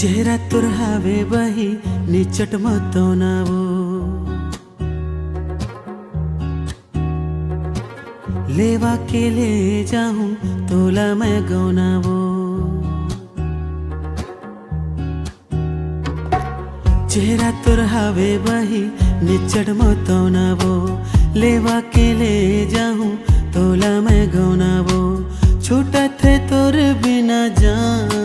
चेहरा तुरहावे बही निचट मतो नावो लेवा के ले जाऊं तोला मैं गौनावो चेहरा तुरहावे बही निचट मतो नावो लेवा के ले जाऊं तोला मैं गौनावो छूटा थे तोर बिना जान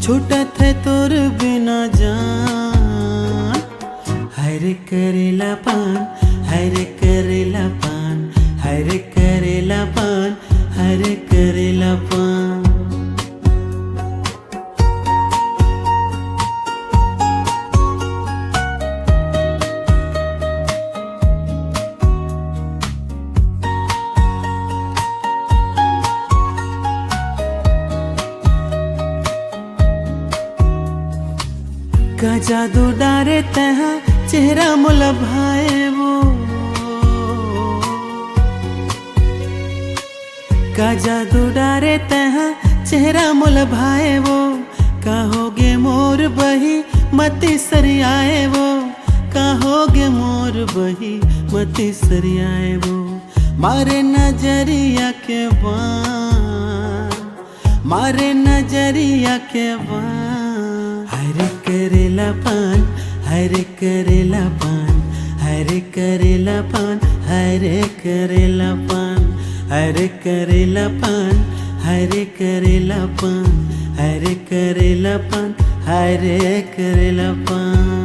छूटा थे तोर बिना जान हरे करेला पान हरे करेला पान हरे करेला पान हरे करेला पान का जादू डारे तहा चेहरा मुल भाए वो का जादू डारे तहा चेहरा मुल भाए वो कहोगे मोर बही मती सरियाए वो कहोगे मोर बही मती सरियाए वो मारे नजरिया के बान मारे नजरिया के बान हरे करेला पान हरे करेला पान हरे करेला पान हरे करेला पान हरे करेला पान हरे करेला पान हरे करेला पान हरे करेला पान।